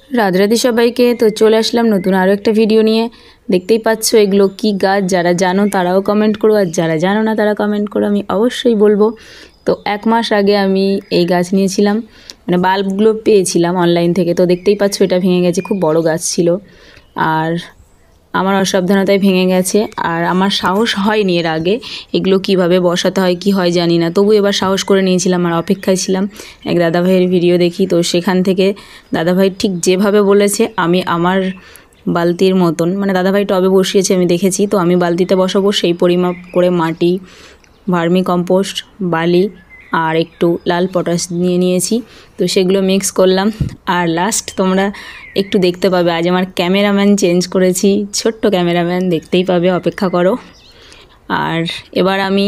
রাধে রাধে সবাইকে। তো চলে আসলাম নতুন আরও একটা ভিডিও নিয়ে। দেখতেই পাচ্ছ এগুলো কি গাছ, যারা জানো তারাও কমেন্ট করো, আর যারা জানো না তারা কমেন্ট করো, আমি অবশ্যই বলবো। তো 1 মাস আগে আমি এই গাছ নিয়েছিলাম, মানে বাল্বগুলো পেয়েছিলাম অনলাইন থেকে। তো দেখতেই পাচ্ছ এটা ভেঙে গেছে, খুব বড় গাছ ছিল আর আমার অসাবধানতায় ভেঙে গেছে। আর আমার সাহস হয়নি এর আগে এগুলো কিভাবে বসাতে হয় কি হয় জানি না, তবু এবার সাহস করে নিয়েছিলাম আর অপেক্ষায় ছিলাম এক দাদাভাইয়ের ভিডিও দেখি। তো সেখান থেকে দাদাভাই ঠিক যেভাবে বলেছে আমি আমার বালতির মতন, মানে দাদাভাই টবে বসিয়েছে আমি দেখেছি, তো আমি বালতিতে বসাবো সেই পরিমাপ করে মাটি, ভার্মি কম্পোস্ট, বালি আর একটু লাল পটাশ নিয়ে নিয়েছি। তো সেগুলো মিক্স করলাম। আর লাস্ট তোমরা একটু দেখতে পাবে, আজ আমার ক্যামেরাম্যান চেঞ্জ করেছি, ছোট্ট ক্যামেরাম্যান, দেখতেই পাবে, অপেক্ষা করো। আর এবার আমি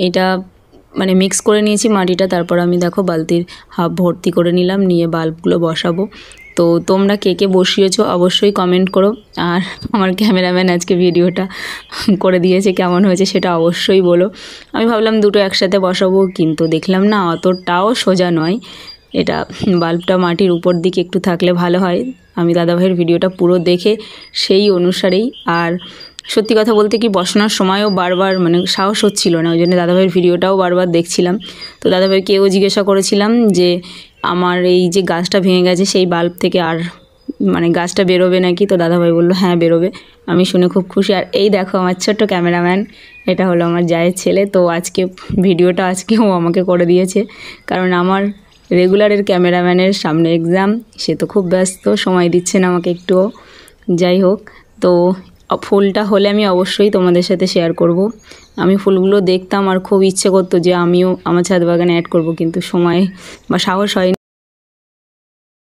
এটা মানে মিক্স করে নিয়েছি মাটিটা, তারপর আমি দেখো বালতির হাফ ভর্তি করে নিলাম, নিয়ে বাল্বগুলো বসাবো। তো তোমরা কে কে বসিয়েছো অবশ্যই কমেন্ট করো। আর আমার ক্যামেরাম্যান আজকে ভিডিওটা করে দিয়েছে, কেমন হয়েছে সেটা অবশ্যই বলো। আমি ভাবলাম দুটো একসাথে বসাবো, কিন্তু দেখলাম না অতটাও সোজা নয়, এটা বাল্বটা মাটির উপর দিকে একটু থাকলে ভালো হয়। আমি দাদাভাইয়ের ভিডিওটা পুরো দেখে সেই অনুসারেই, আর সত্যি কথা বলতে কি বসানোর সময়ও বারবার মানে সাহস হচ্ছিল না, ওই জন্য দাদাভাইয়ের ভিডিওটাও বারবার দেখছিলাম। তো দাদাভাইকেও জিজ্ঞাসা করেছিলাম যে আমার এই যে গাছটা ভেঙে গেছে সেই বাল্ব থেকে আর মানে গাছটা বেরোবে নাকি, তো দাদাভাই বললো হ্যাঁ বেরোবে। আমি শুনে খুব খুশি। আর এই দেখো আমার ছোট্ট ক্যামেরাম্যান, এটা হলো আমার জায়ের ছেলে। তো আজকে ভিডিওটা ও আমাকে করে দিয়েছে, কারণ আমার রেগুলারের ক্যামেরাম্যানের সামনে এক্সাম, সে তো খুব ব্যস্ত, সময় দিচ্ছে না আমাকে একটুও। যাই হোক, তো ফুলটা হলে আমি অবশ্যই তোমাদের সাথে শেয়ার করব। আমি ফুলগুলো দেখতাম আর খুব ইচ্ছে করতো যে আমিও আমার ছাদ বাগানে অ্যাড করব, কিন্তু সময় বা সাহস হয়নি।